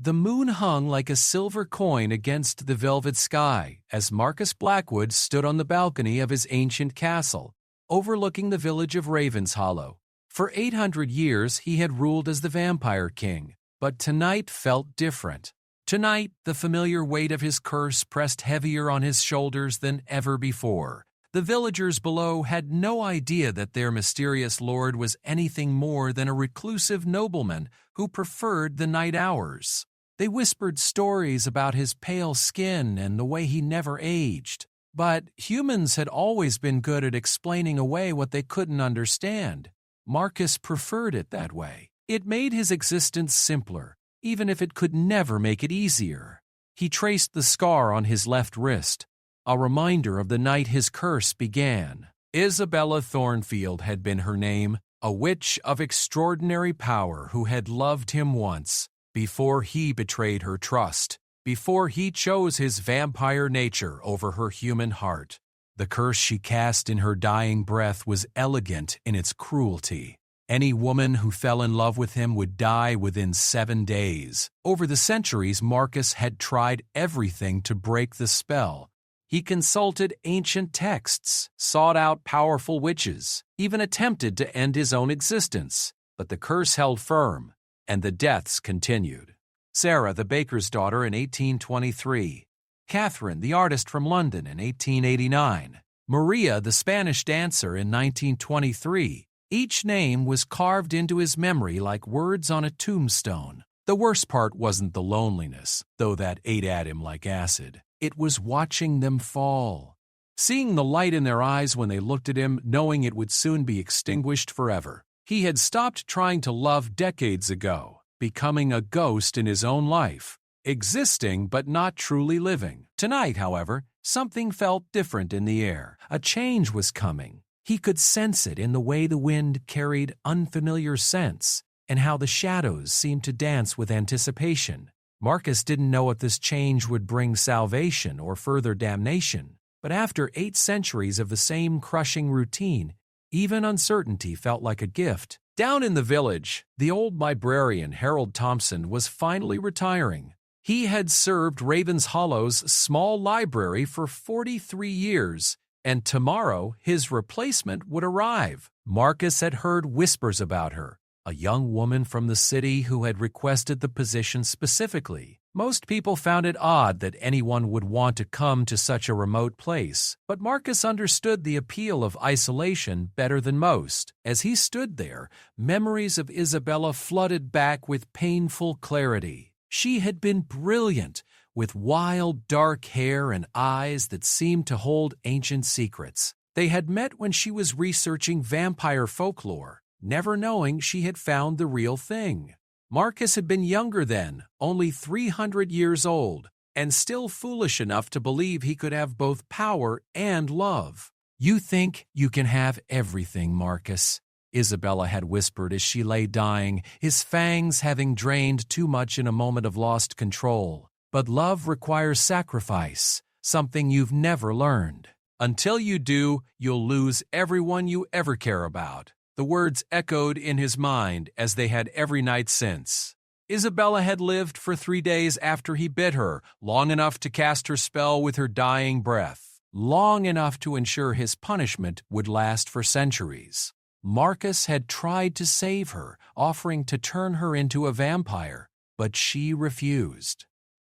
The moon hung like a silver coin against the velvet sky as Marcus Blackwood stood on the balcony of his ancient castle, overlooking the village of Ravenshollow. For 800 years he had ruled as the Vampire King, but tonight felt different. Tonight, the familiar weight of his curse pressed heavier on his shoulders than ever before. The villagers below had no idea that their mysterious lord was anything more than a reclusive nobleman who preferred the night hours. They whispered stories about his pale skin and the way he never aged. But humans had always been good at explaining away what they couldn't understand. Marcus preferred it that way. It made his existence simpler, even if it could never make it easier. He traced the scar on his left wrist, a reminder of the night his curse began. Isabella Thornfield had been her name, a witch of extraordinary power who had loved him once, before he betrayed her trust, before he chose his vampire nature over her human heart. The curse she cast in her dying breath was elegant in its cruelty. Any woman who fell in love with him would die within 7 days. Over the centuries, Marcus had tried everything to break the spell. He consulted ancient texts, sought out powerful witches, even attempted to end his own existence. But the curse held firm, and the deaths continued. Sarah, the baker's daughter, in 1823. Catherine, the artist from London, in 1889. Maria, the Spanish dancer, in 1923. Each name was carved into his memory like words on a tombstone. The worst part wasn't the loneliness, though that ate at him like acid. It was watching them fall. Seeing the light in their eyes when they looked at him, knowing it would soon be extinguished forever. He had stopped trying to love decades ago, becoming a ghost in his own life, existing but not truly living. Tonight, however, something felt different in the air. A change was coming. He could sense it in the way the wind carried unfamiliar scents and how the shadows seemed to dance with anticipation. Marcus didn't know if this change would bring salvation or further damnation, but after 8 centuries of the same crushing routine, even uncertainty felt like a gift. Down in the village, the old librarian Harold Thompson was finally retiring. He had served Ravenshollow's small library for 43 years, and tomorrow his replacement would arrive. Marcus had heard whispers about her, a young woman from the city who had requested the position specifically. Most people found it odd that anyone would want to come to such a remote place, but Marcus understood the appeal of isolation better than most. As he stood there, memories of Isabella flooded back with painful clarity. She had been brilliant, with wild, dark hair and eyes that seemed to hold ancient secrets. They had met when she was researching vampire folklore, never knowing she had found the real thing. Marcus had been younger then, only 300 years old, and still foolish enough to believe he could have both power and love. "You think you can have everything, Marcus," Isabella had whispered as she lay dying, his fangs having drained too much in a moment of lost control. "But love requires sacrifice, something you've never learned. Until you do, you'll lose everyone you ever care about." The words echoed in his mind as they had every night since. Isabella had lived for 3 days after he bit her, long enough to cast her spell with her dying breath, long enough to ensure his punishment would last for centuries. Marcus had tried to save her, offering to turn her into a vampire, but she refused.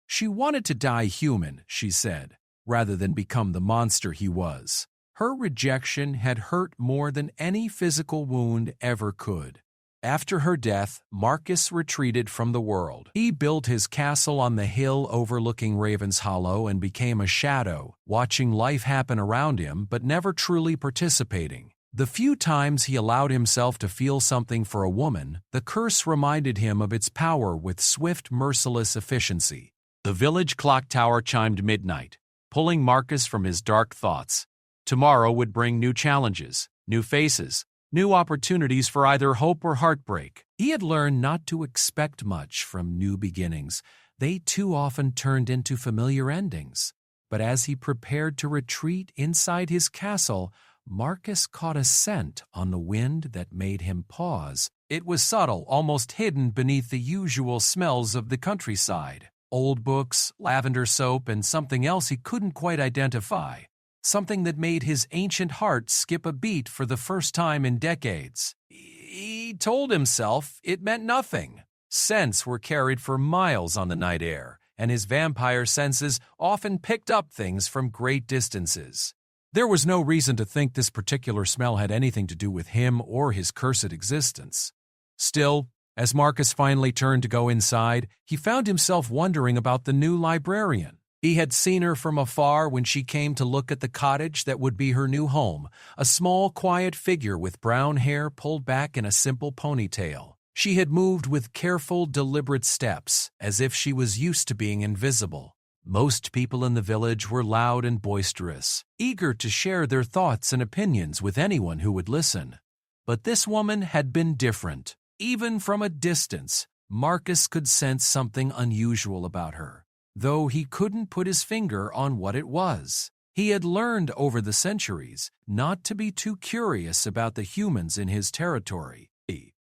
She wanted to die human, she said, rather than become the monster he was. Her rejection had hurt more than any physical wound ever could. After her death, Marcus retreated from the world. He built his castle on the hill overlooking Ravenshollow and became a shadow, watching life happen around him but never truly participating. The few times he allowed himself to feel something for a woman, the curse reminded him of its power with swift, merciless efficiency. The village clock tower chimed midnight, pulling Marcus from his dark thoughts. Tomorrow would bring new challenges, new faces, new opportunities for either hope or heartbreak. He had learned not to expect much from new beginnings. They too often turned into familiar endings. But as he prepared to retreat inside his castle, Marcus caught a scent on the wind that made him pause. It was subtle, almost hidden beneath the usual smells of the countryside. Old books, lavender soap, and something else he couldn't quite identify. Something that made his ancient heart skip a beat for the first time in decades. He told himself it meant nothing. Scents were carried for miles on the night air, and his vampire senses often picked up things from great distances. There was no reason to think this particular smell had anything to do with him or his cursed existence. Still, as Marcus finally turned to go inside, he found himself wondering about the new librarian. He had seen her from afar when she came to look at the cottage that would be her new home, a small, quiet figure with brown hair pulled back in a simple ponytail. She had moved with careful, deliberate steps, as if she was used to being invisible. Most people in the village were loud and boisterous, eager to share their thoughts and opinions with anyone who would listen. But this woman had been different. Even from a distance, Marcus could sense something unusual about her, though he couldn't put his finger on what it was. He had learned over the centuries not to be too curious about the humans in his territory.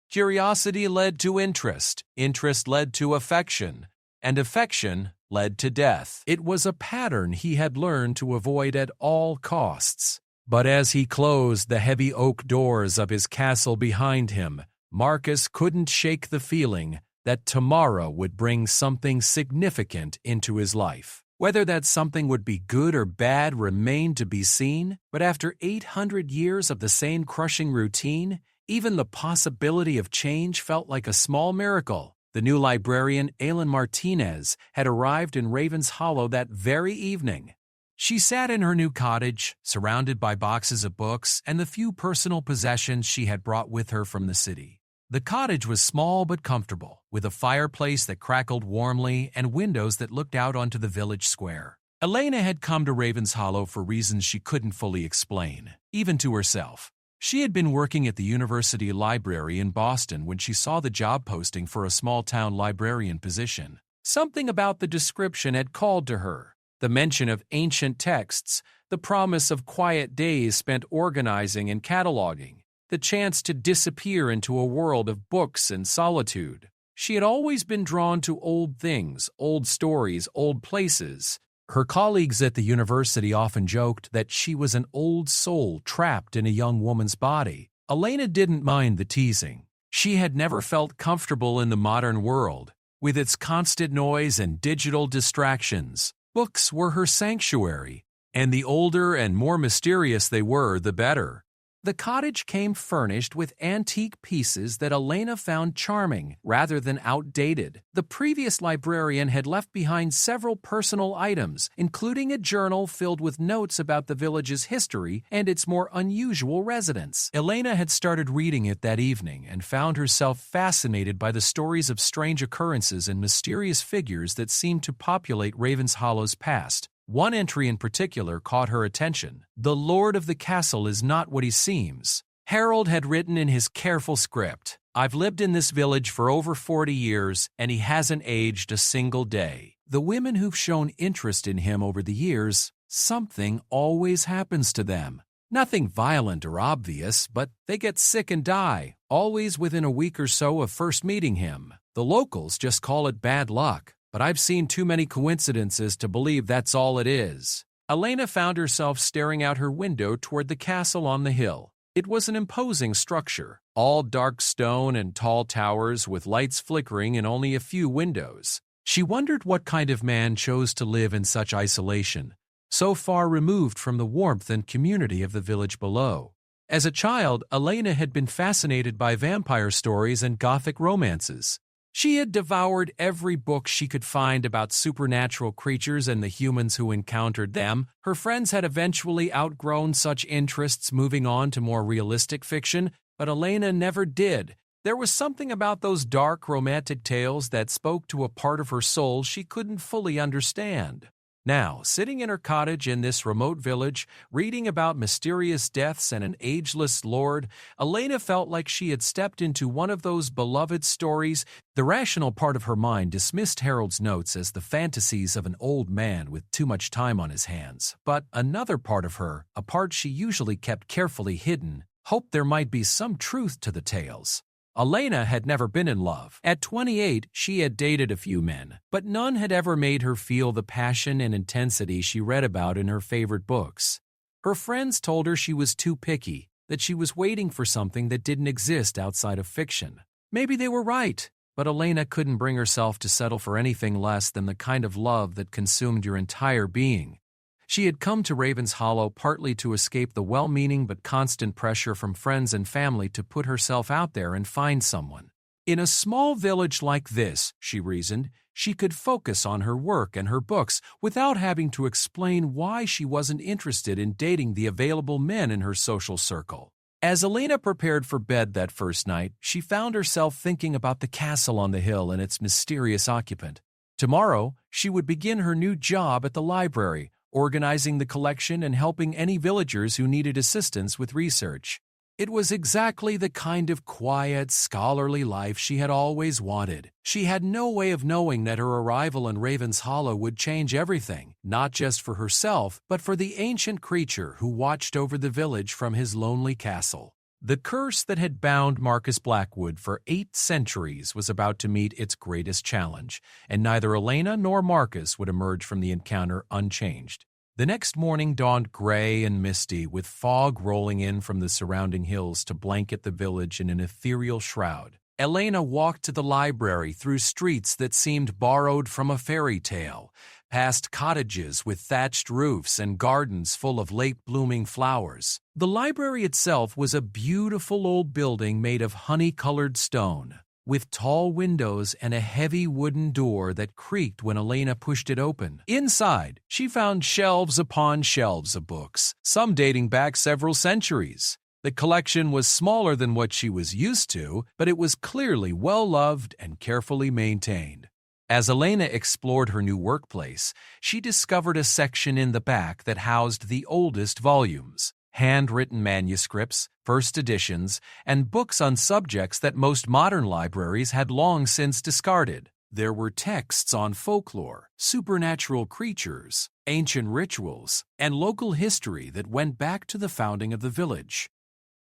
Curiosity led to interest led to affection, and affection led to death. It was a pattern he had learned to avoid at all costs. But as he closed the heavy oak doors of his castle behind him, Marcus couldn't shake the feeling that tomorrow would bring something significant into his life. Whether that something would be good or bad remained to be seen, but after 800 years of the same crushing routine, even the possibility of change felt like a small miracle. The new librarian, Aylin Martinez, had arrived in Raven's Hollow that very evening. She sat in her new cottage, surrounded by boxes of books and the few personal possessions she had brought with her from the city. The cottage was small but comfortable, with a fireplace that crackled warmly and windows that looked out onto the village square. Elena had come to Raven's Hollow for reasons she couldn't fully explain, even to herself. She had been working at the university library in Boston when she saw the job posting for a small-town librarian position. Something about the description had called to her. The mention of ancient texts, the promise of quiet days spent organizing and cataloging, the chance to disappear into a world of books and solitude. She had always been drawn to old things, old stories, old places. Her colleagues at the university often joked that she was an old soul trapped in a young woman's body. Elena didn't mind the teasing. She had never felt comfortable in the modern world, with its constant noise and digital distractions. Books were her sanctuary, and the older and more mysterious they were, the better. The cottage came furnished with antique pieces that Elena found charming rather than outdated. The previous librarian had left behind several personal items, including a journal filled with notes about the village's history and its more unusual residents. Elena had started reading it that evening and found herself fascinated by the stories of strange occurrences and mysterious figures that seemed to populate Raven's Hollow's past. One entry in particular caught her attention. "The lord of the castle is not what he seems." Harold had written in his careful script, "I've lived in this village for over 40 years, and he hasn't aged a single day. The women who've shown interest in him over the years, something always happens to them. Nothing violent or obvious, but they get sick and die, always within a week or so of first meeting him. The locals just call it bad luck. But I've seen too many coincidences to believe that's all it is." Elena found herself staring out her window toward the castle on the hill. It was an imposing structure, all dark stone and tall towers with lights flickering in only a few windows. She wondered what kind of man chose to live in such isolation, so far removed from the warmth and community of the village below. As a child, Elena had been fascinated by vampire stories and gothic romances. She had devoured every book she could find about supernatural creatures and the humans who encountered them. Her friends had eventually outgrown such interests, moving on to more realistic fiction, but Elena never did. There was something about those dark, romantic tales that spoke to a part of her soul she couldn't fully understand. Now, sitting in her cottage in this remote village, reading about mysterious deaths and an ageless lord, Elena felt like she had stepped into one of those beloved stories. The rational part of her mind dismissed Harold's notes as the fantasies of an old man with too much time on his hands, but another part of her, a part she usually kept carefully hidden, hoped there might be some truth to the tales. Elena had never been in love. At 28, she had dated a few men, but none had ever made her feel the passion and intensity she read about in her favorite books. Her friends told her she was too picky, that she was waiting for something that didn't exist outside of fiction. Maybe they were right, but Elena couldn't bring herself to settle for anything less than the kind of love that consumed your entire being. She had come to Ravens Hollow partly to escape the well-meaning but constant pressure from friends and family to put herself out there and find someone. In a small village like this, she reasoned, she could focus on her work and her books without having to explain why she wasn't interested in dating the available men in her social circle. As Elena prepared for bed that first night, she found herself thinking about the castle on the hill and its mysterious occupant. Tomorrow, she would begin her new job at the library, organizing the collection and helping any villagers who needed assistance with research. It was exactly the kind of quiet, scholarly life she had always wanted. She had no way of knowing that her arrival in Ravens Hollow would change everything, not just for herself, but for the ancient creature who watched over the village from his lonely castle. The curse that had bound Marcus Blackwood for 8 centuries was about to meet its greatest challenge, and neither Elena nor Marcus would emerge from the encounter unchanged. The next morning dawned gray and misty, with fog rolling in from the surrounding hills to blanket the village in an ethereal shroud. Elena walked to the library through streets that seemed borrowed from a fairy tale, past cottages with thatched roofs and gardens full of late-blooming flowers. The library itself was a beautiful old building made of honey-colored stone, with tall windows and a heavy wooden door that creaked when Elena pushed it open. Inside, she found shelves upon shelves of books, some dating back several centuries. The collection was smaller than what she was used to, but it was clearly well-loved and carefully maintained. As Elena explored her new workplace, she discovered a section in the back that housed the oldest volumes, handwritten manuscripts, first editions, and books on subjects that most modern libraries had long since discarded. There were texts on folklore, supernatural creatures, ancient rituals, and local history that went back to the founding of the village.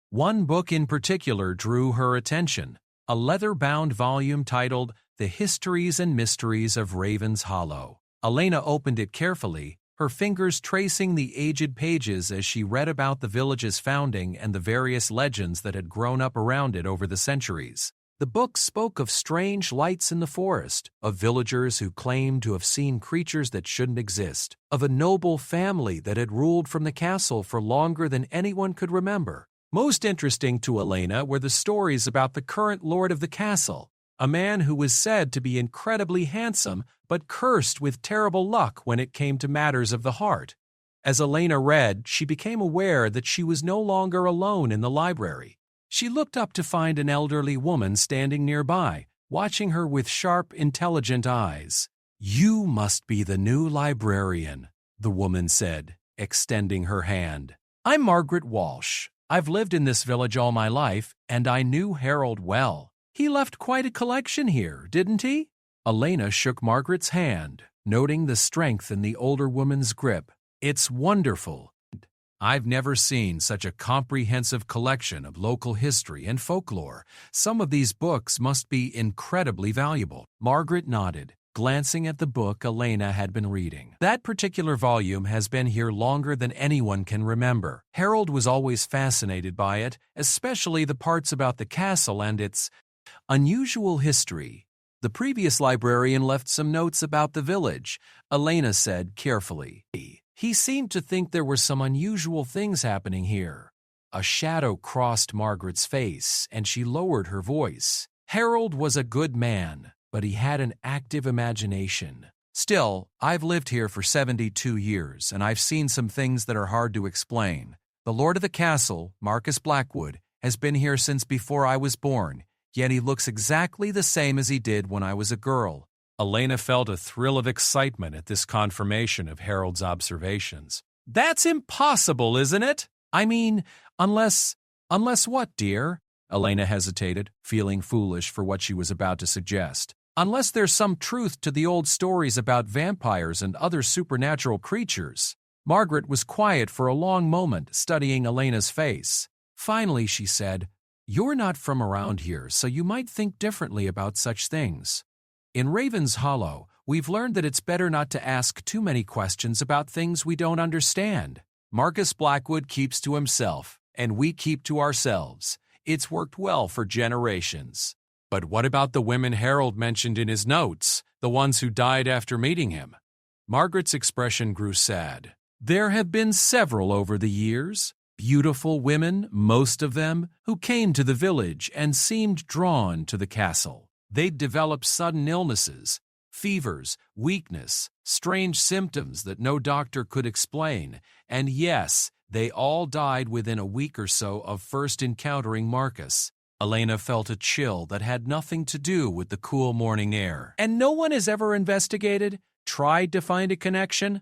One book in particular drew her attention, a leather-bound volume titled The Histories and Mysteries of Ravens Hollow. Elena opened it carefully, her fingers tracing the aged pages as she read about the village's founding and the various legends that had grown up around it over the centuries. The book spoke of strange lights in the forest, of villagers who claimed to have seen creatures that shouldn't exist, of a noble family that had ruled from the castle for longer than anyone could remember. Most interesting to Elena were the stories about the current lord of the castle, a man who was said to be incredibly handsome but cursed with terrible luck when it came to matters of the heart. As Elena read, she became aware that she was no longer alone in the library. She looked up to find an elderly woman standing nearby, watching her with sharp, intelligent eyes. "You must be the new librarian," the woman said, extending her hand. "I'm Margaret Walsh. I've lived in this village all my life, and I knew Harold well. He left quite a collection here, didn't he?" Elena shook Margaret's hand, noting the strength in the older woman's grip. "It's wonderful. I've never seen such a comprehensive collection of local history and folklore. Some of these books must be incredibly valuable." Margaret nodded, glancing at the book Elena had been reading. "That particular volume has been here longer than anyone can remember. Harold was always fascinated by it, especially the parts about the castle and its unusual history. The previous librarian left some notes about the village," Elena said carefully. "He seemed to think there were some unusual things happening here." A shadow crossed Margaret's face, and she lowered her voice. "Harold was a good man, but he had an active imagination. Still, I've lived here for 72 years, and I've seen some things that are hard to explain. The lord of the castle, Marcus Blackwood, has been here since before I was born, yet he looks exactly the same as he did when I was a girl. Elena felt a thrill of excitement at this confirmation of Harold's observations. That's impossible, isn't it? I mean, unless what, dear? Elena hesitated, feeling foolish for what she was about to suggest. Unless there's some truth to the old stories about vampires and other supernatural creatures. Margaret was quiet for a long moment, studying Elena's face. Finally, she said, "You're not from around here, so you might think differently about such things. In Raven's Hollow, we've learned that it's better not to ask too many questions about things we don't understand. Marcus Blackwood keeps to himself, and we keep to ourselves. It's worked well for generations." But what about the women Harold mentioned in his notes, the ones who died after meeting him? Margaret's expression grew sad. There have been several over the years, beautiful women, most of them, who came to the village and seemed drawn to the castle. They'd developed sudden illnesses, fevers, weakness, strange symptoms that no doctor could explain, and yes, they all died within a week or so of first encountering Marcus. Elena felt a chill that had nothing to do with the cool morning air. And no one has ever investigated, tried to find a connection?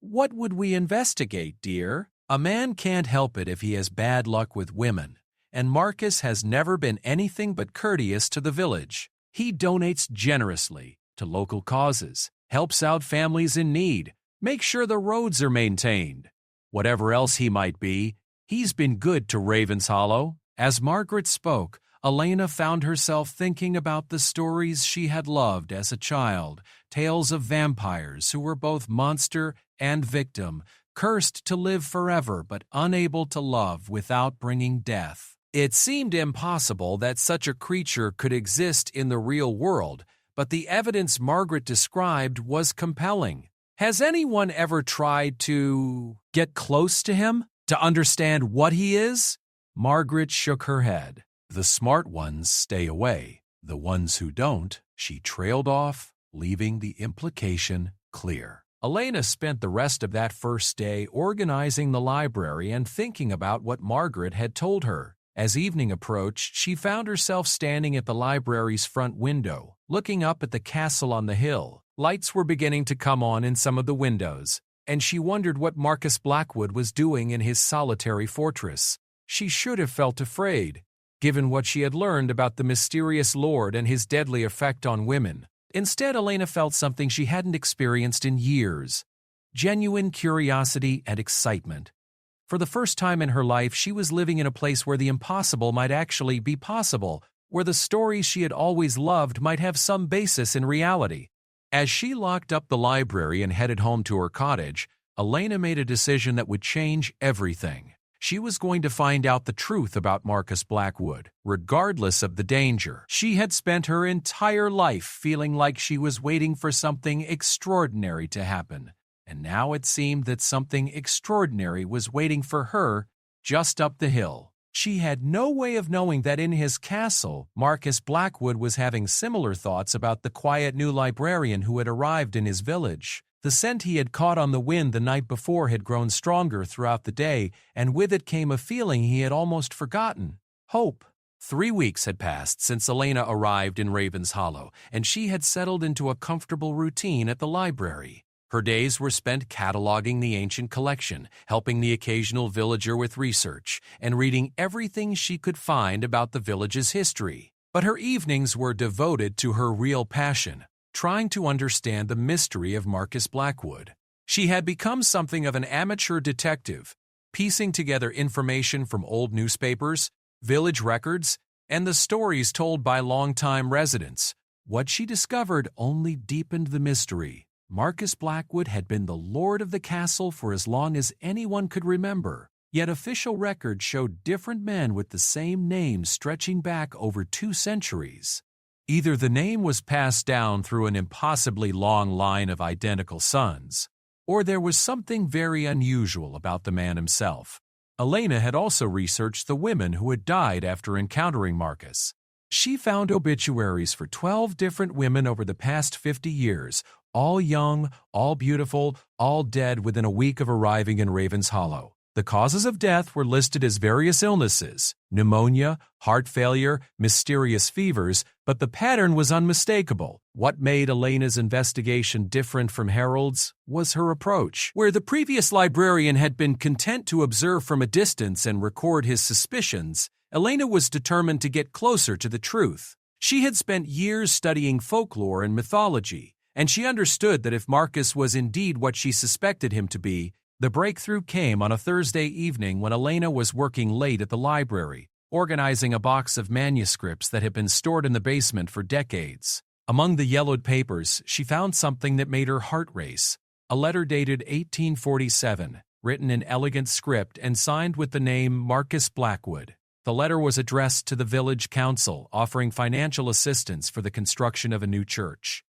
What would we investigate, dear? A man can't help it if he has bad luck with women, and Marcus has never been anything but courteous to the village. He donates generously to local causes, helps out families in need, makes sure the roads are maintained. Whatever else he might be, he's been good to Raven's Hollow. As Margaret spoke, Elena found herself thinking about the stories she had loved as a child, tales of vampires who were both monster and victim, cursed to live forever but unable to love without bringing death. It seemed impossible that such a creature could exist in the real world, but the evidence Margaret described was compelling. Has anyone ever tried to get close to him, to understand what he is? Margaret shook her head. The smart ones stay away. The ones who don't, she trailed off, leaving the implication clear. Elena spent the rest of that first day organizing the library and thinking about what Margaret had told her. As evening approached, she found herself standing at the library's front window, looking up at the castle on the hill. Lights were beginning to come on in some of the windows, and she wondered what Marcus Blackwood was doing in his solitary fortress. She should have felt afraid, given what she had learned about the mysterious lord and his deadly effect on women. Instead, Elena felt something she hadn't experienced in years: genuine curiosity and excitement. For the first time in her life, she was living in a place where the impossible might actually be possible, where the stories she had always loved might have some basis in reality. As she locked up the library and headed home to her cottage, Elena made a decision that would change everything. She was going to find out the truth about Marcus Blackwood, regardless of the danger. She had spent her entire life feeling like she was waiting for something extraordinary to happen, and now it seemed that something extraordinary was waiting for her just up the hill. She had no way of knowing that in his castle, Marcus Blackwood was having similar thoughts about the quiet new librarian who had arrived in his village. The scent he had caught on the wind the night before had grown stronger throughout the day, and with it came a feeling he had almost forgotten: hope. 3 weeks had passed since Elena arrived in Raven's Hollow, and she had settled into a comfortable routine at the library. Her days were spent cataloging the ancient collection, helping the occasional villager with research, and reading everything she could find about the village's history. But her evenings were devoted to her real passion: trying to understand the mystery of Marcus Blackwood. She had become something of an amateur detective, piecing together information from old newspapers, village records, and the stories told by longtime residents. What she discovered only deepened the mystery. Marcus Blackwood had been the lord of the castle for as long as anyone could remember, yet official records showed different men with the same name stretching back over 2 centuries. Either the name was passed down through an impossibly long line of identical sons, or there was something very unusual about the man himself. Elena had also researched the women who had died after encountering Marcus. She found obituaries for 12 different women over the past 50 years, all young, all beautiful, all dead within a week of arriving in Raven's Hollow. The causes of death were listed as various illnesses, pneumonia, heart failure, mysterious fevers, but the pattern was unmistakable. What made Elena's investigation different from Harold's was her approach. Where the previous librarian had been content to observe from a distance and record his suspicions, Elena was determined to get closer to the truth. She had spent years studying folklore and mythology, and she understood that if Marcus was indeed what she suspected him to be, the breakthrough came on a Thursday evening when Elena was working late at the library, organizing a box of manuscripts that had been stored in the basement for decades. Among the yellowed papers, she found something that made her heart race. A letter dated 1847, written in elegant script and signed with the name Marcus Blackwood. The letter was addressed to the village council, offering financial assistance for the construction of a new church.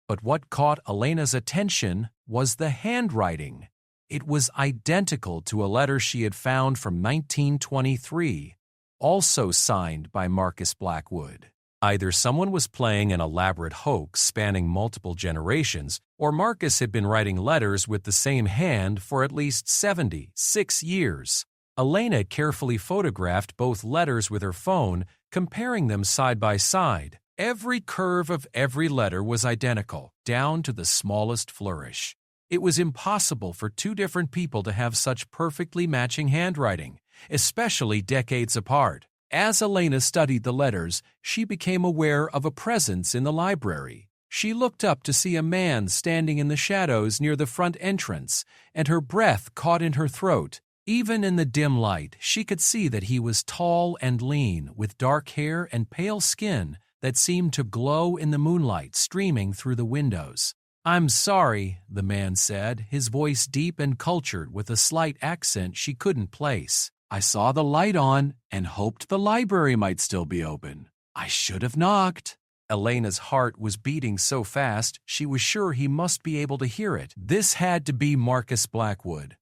But what caught Elena's attention was the handwriting. It was identical to a letter she had found from 1923, also signed by Marcus Blackwood. Either someone was playing an elaborate hoax spanning multiple generations, or Marcus had been writing letters with the same hand for at least 76 years. Elena carefully photographed both letters with her phone, comparing them side by side. Every curve of every letter was identical, down to the smallest flourish. It was impossible for two different people to have such perfectly matching handwriting, especially decades apart. As Elena studied the letters, she became aware of a presence in the library. She looked up to see a man standing in the shadows near the front entrance, and her breath caught in her throat. Even in the dim light, she could see that he was tall and lean, with dark hair and pale skin that seemed to glow in the moonlight streaming through the windows. "I'm sorry," the man said, his voice deep and cultured with a slight accent she couldn't place. "I saw the light on and hoped the library might still be open. I should have knocked." Elena's heart was beating so fast she was sure he must be able to hear it. This had to be Marcus Blackwood.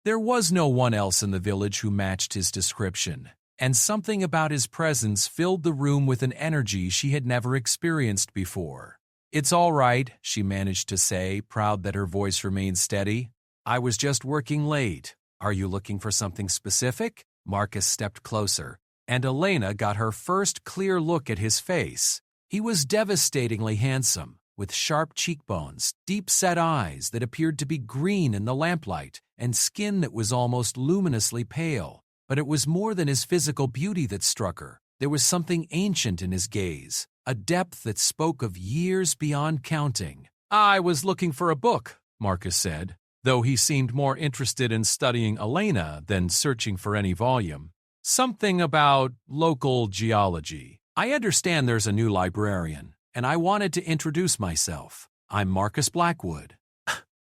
There was no one else in the village who matched his description, and something about his presence filled the room with an energy she had never experienced before. "It's all right," she managed to say, proud that her voice remained steady. "I was just working late. Are you looking for something specific?" Marcus stepped closer, and Elena got her first clear look at his face. He was devastatingly handsome, with sharp cheekbones, deep-set eyes that appeared to be green in the lamplight, and skin that was almost luminously pale. But it was more than his physical beauty that struck her. There was something ancient in his gaze, a depth that spoke of years beyond counting. "I was looking for a book," Marcus said, though he seemed more interested in studying Elena than searching for any volume. "Something about local geology. I understand there's a new librarian, and I wanted to introduce myself. I'm Marcus Blackwood."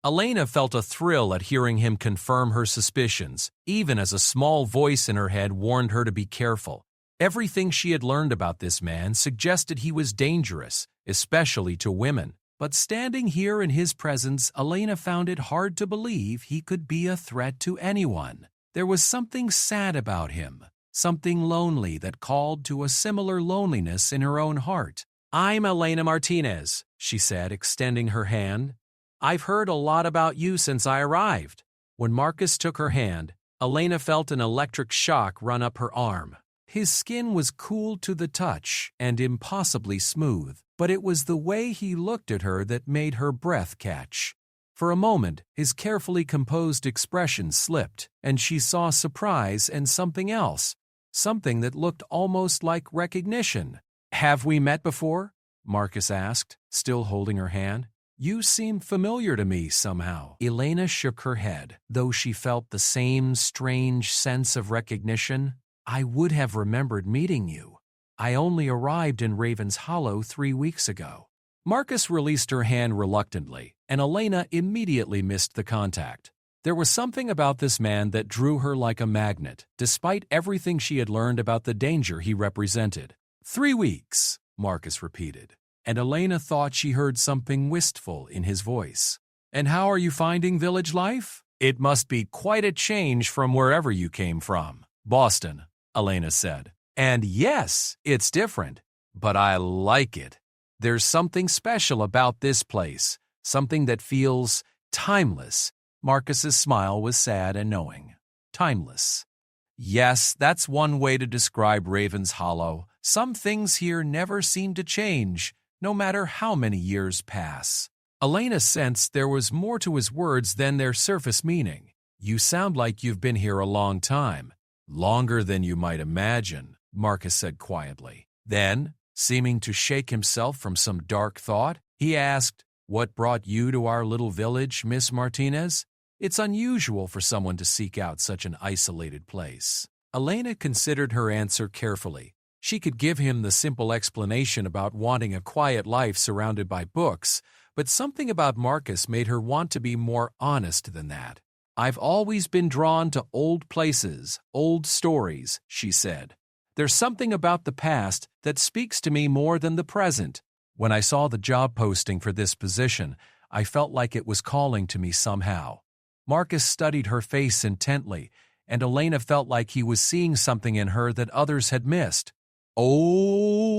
Elena felt a thrill at hearing him confirm her suspicions, even as a small voice in her head warned her to be careful. Everything she had learned about this man suggested he was dangerous, especially to women. But standing here in his presence, Elena found it hard to believe he could be a threat to anyone. There was something sad about him, something lonely that called to a similar loneliness in her own heart. "I'm Elena Martinez," she said, extending her hand. "I've heard a lot about you since I arrived." When Marcus took her hand, Elena felt an electric shock run up her arm. His skin was cool to the touch and impossibly smooth, but it was the way he looked at her that made her breath catch. For a moment, his carefully composed expression slipped, and she saw surprise and something else, something that looked almost like recognition. "Have we met before?" Marcus asked, still holding her hand. "You seem familiar to me somehow." Elena shook her head, though she felt the same strange sense of recognition. "I would have remembered meeting you. I only arrived in Raven's Hollow 3 weeks ago." Marcus released her hand reluctantly, and Elena immediately missed the contact. There was something about this man that drew her like a magnet, despite everything she had learned about the danger he represented. 3 weeks, Marcus repeated, and Elena thought she heard something wistful in his voice. "And how are you finding village life? It must be quite a change from wherever you came from." "Boston," Elena said. "And yes, it's different, but I like it. There's something special about this place, something that feels timeless." Marcus's smile was sad and knowing. timeless. Yes, that's one way to describe Raven's Hollow. Some things here never seem to change, no matter how many years pass. Elena sensed there was more to his words than their surface meaning. You sound like you've been here a long time. Longer than you might imagine, Marcus said quietly. Then, seeming to shake himself from some dark thought, he asked, "What brought you to our little village, Miss Martinez? It's unusual for someone to seek out such an isolated place." Elena considered her answer carefully. She could give him the simple explanation about wanting a quiet life surrounded by books, but something about Marcus made her want to be more honest than that. "I've always been drawn to old places, old stories," she said. "There's something about the past that speaks to me more than the present. When I saw the job posting for this position, I felt like it was calling to me somehow." Marcus studied her face intently, and Elena felt like he was seeing something in her that others had missed. "Oh,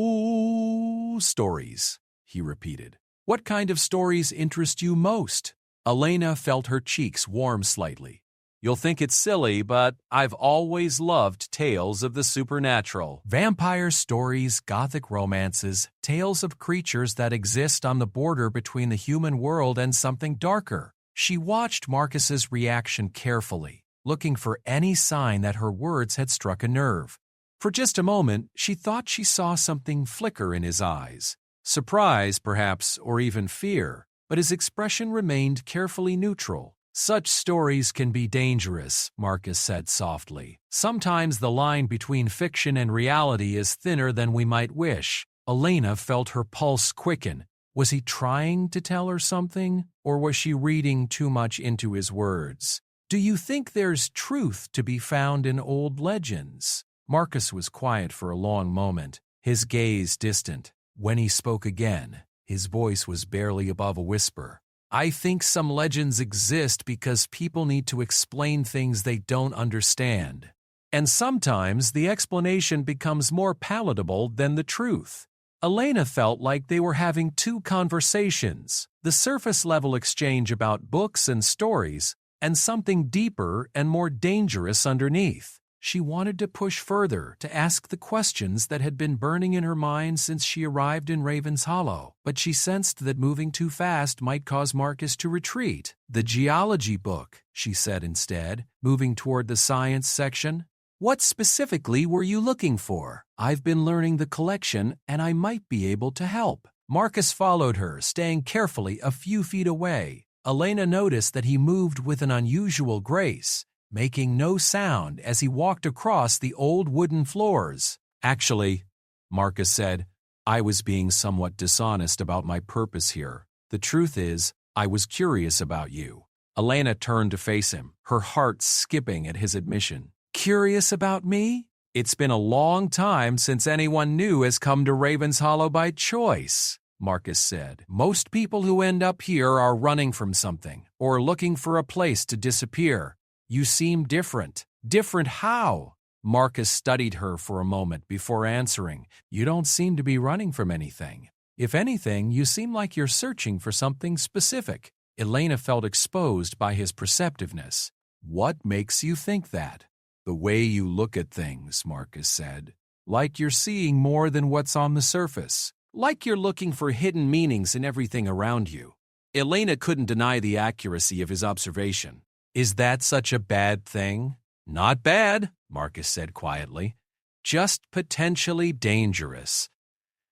stories," he repeated. "What kind of stories interest you most?" Elena felt her cheeks warm slightly. "You'll think it's silly, but I've always loved tales of the supernatural. Vampire stories, gothic romances, tales of creatures that exist on the border between the human world and something darker." She watched Marcus's reaction carefully, looking for any sign that her words had struck a nerve. For just a moment, she thought she saw something flicker in his eyes. Surprise, perhaps, or even fear, but his expression remained carefully neutral. "Such stories can be dangerous," Marcus said softly. "Sometimes the line between fiction and reality is thinner than we might wish." Elena felt her pulse quicken. Was he trying to tell her something, or was she reading too much into his words? "Do you think there's truth to be found in old legends?" Marcus was quiet for a long moment, his gaze distant. When he spoke again, his voice was barely above a whisper. "I think some legends exist because people need to explain things they don't understand. And sometimes the explanation becomes more palatable than the truth." Elena felt like they were having two conversations, the surface-level exchange about books and stories, and something deeper and more dangerous underneath. She wanted to push further, to ask the questions that had been burning in her mind since she arrived in Raven's Hollow, but she sensed that moving too fast might cause Marcus to retreat. "The geology book," she said instead, moving toward the science section. "What specifically were you looking for? I've been learning the collection, and I might be able to help." Marcus followed her, staying carefully a few feet away. Elena noticed that he moved with an unusual grace, making no sound as he walked across the old wooden floors. "Actually," Marcus said, "I was being somewhat dishonest about my purpose here. The truth is, I was curious about you." Elena turned to face him, her heart skipping at his admission. "Curious about me? It's been a long time since anyone new has come to Raven's Hollow by choice," Marcus said. "Most people who end up here are running from something, or looking for a place to disappear. You seem different." "Different how?" Marcus studied her for a moment before answering. "You don't seem to be running from anything. If anything, you seem like you're searching for something specific." Elena felt exposed by his perceptiveness. "What makes you think that?" "The way you look at things," Marcus said. "Like you're seeing more than what's on the surface. Like you're looking for hidden meanings in everything around you." Elena couldn't deny the accuracy of his observation. "Is that such a bad thing?" "Not bad," Marcus said quietly. "Just potentially dangerous."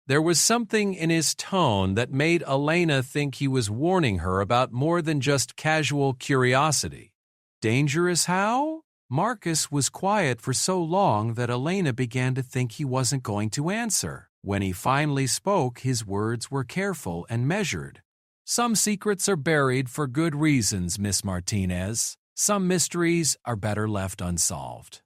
There was something in his tone that made Elena think he was warning her about more than just casual curiosity. "Dangerous how?" Marcus was quiet for so long that Elena began to think he wasn't going to answer. When he finally spoke, his words were careful and measured. "Some secrets are buried for good reasons, Miss Martinez. Some mysteries are better left unsolved.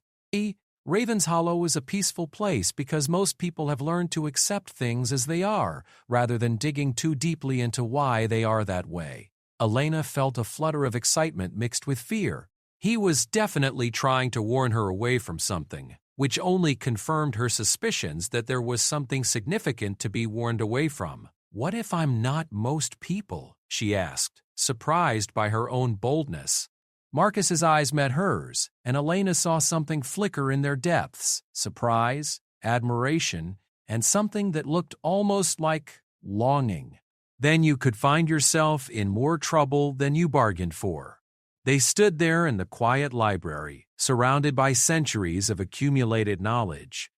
Raven's Hollow is a peaceful place because most people have learned to accept things as they are, rather than digging too deeply into why they are that way." Elena felt a flutter of excitement mixed with fear. He was definitely trying to warn her away from something, which only confirmed her suspicions that there was something significant to be warned away from. "What if I'm not most people?" she asked, surprised by her own boldness. Marcus's eyes met hers, and Elena saw something flicker in their depths: surprise, admiration, and something that looked almost like longing. Then you could find yourself in more trouble than you bargained for. They stood there in the quiet library, surrounded by centuries of accumulated knowledge.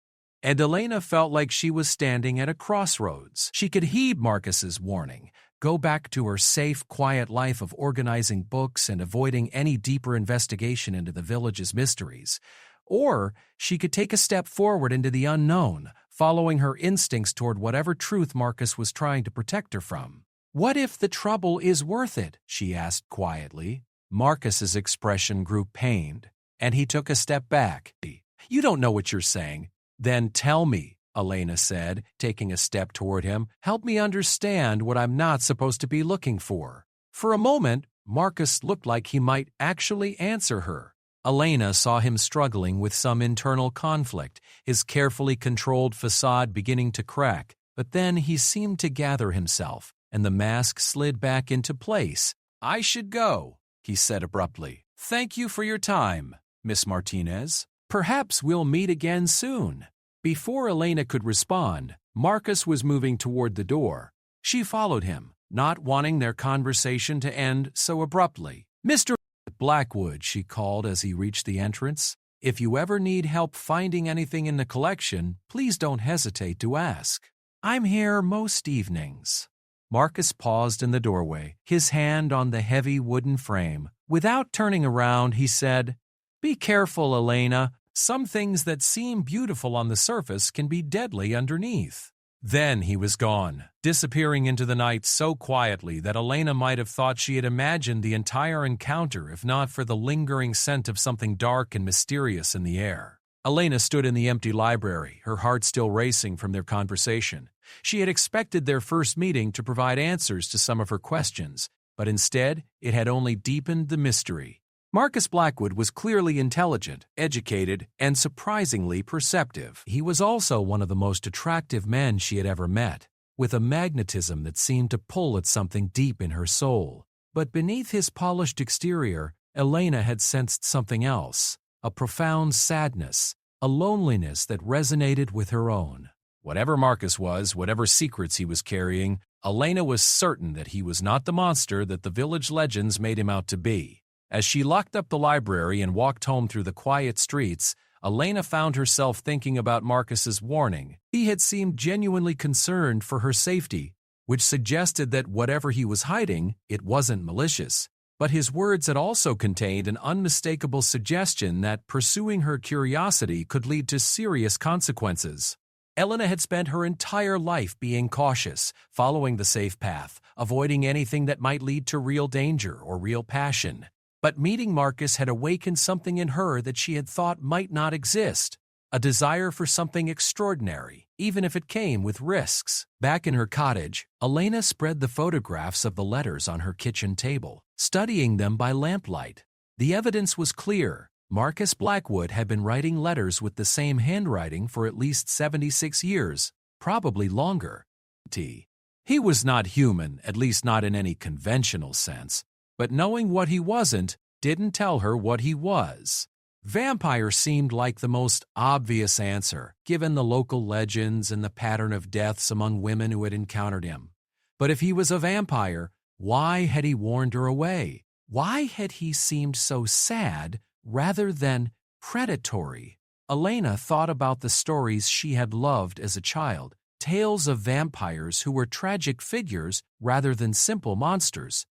And Elena felt like she was standing at a crossroads. She could heed Marcus's warning, go back to her safe, quiet life of organizing books and avoiding any deeper investigation into the village's mysteries. Or she could take a step forward into the unknown, following her instincts toward whatever truth Marcus was trying to protect her from. "What if the trouble is worth it?" she asked quietly. Marcus's expression grew pained, and he took a step back. "You don't know what you're saying." "Then tell me," Elena said, taking a step toward him. "Help me understand what I'm not supposed to be looking for." For a moment, Marcus looked like he might actually answer her. Elena saw him struggling with some internal conflict, his carefully controlled facade beginning to crack. But then he seemed to gather himself, and the mask slid back into place. "I should go," he said abruptly. "Thank you for your time, Miss Martinez. Perhaps we'll meet again soon." Before Elena could respond, Marcus was moving toward the door. She followed him, not wanting their conversation to end so abruptly. "Mr. Blackwood," she called as he reached the entrance. "If you ever need help finding anything in the collection, please don't hesitate to ask. I'm here most evenings." Marcus paused in the doorway, his hand on the heavy wooden frame. Without turning around, he said, "Be careful, Elena. Some things that seem beautiful on the surface can be deadly underneath." Then he was gone, disappearing into the night so quietly that Elena might have thought she had imagined the entire encounter if not for the lingering scent of something dark and mysterious in the air. Elena stood in the empty library, her heart still racing from their conversation. She had expected their first meeting to provide answers to some of her questions, but instead it had only deepened the mystery. Marcus Blackwood was clearly intelligent, educated, and surprisingly perceptive. He was also one of the most attractive men she had ever met, with a magnetism that seemed to pull at something deep in her soul. But beneath his polished exterior, Elena had sensed something else, a profound sadness, a loneliness that resonated with her own. Whatever Marcus was, whatever secrets he was carrying, Elena was certain that he was not the monster that the village legends made him out to be. As she locked up the library and walked home through the quiet streets, Elena found herself thinking about Marcus's warning. He had seemed genuinely concerned for her safety, which suggested that whatever he was hiding, it wasn't malicious. But his words had also contained an unmistakable suggestion that pursuing her curiosity could lead to serious consequences. Elena had spent her entire life being cautious, following the safe path, avoiding anything that might lead to real danger or real passion. But meeting Marcus had awakened something in her that she had thought might not exist, a desire for something extraordinary, even if it came with risks. Back in her cottage, Elena spread the photographs of the letters on her kitchen table, studying them by lamplight. The evidence was clear. Marcus Blackwood had been writing letters with the same handwriting for at least 76 years, probably longer. He was not human, at least not in any conventional sense. But knowing what he wasn't didn't tell her what he was. Vampire seemed like the most obvious answer, given the local legends and the pattern of deaths among women who had encountered him. But if he was a vampire, why had he warned her away? Why had he seemed so sad rather than predatory? Elena thought about the stories she had loved as a child, tales of vampires who were tragic figures rather than simple monsters.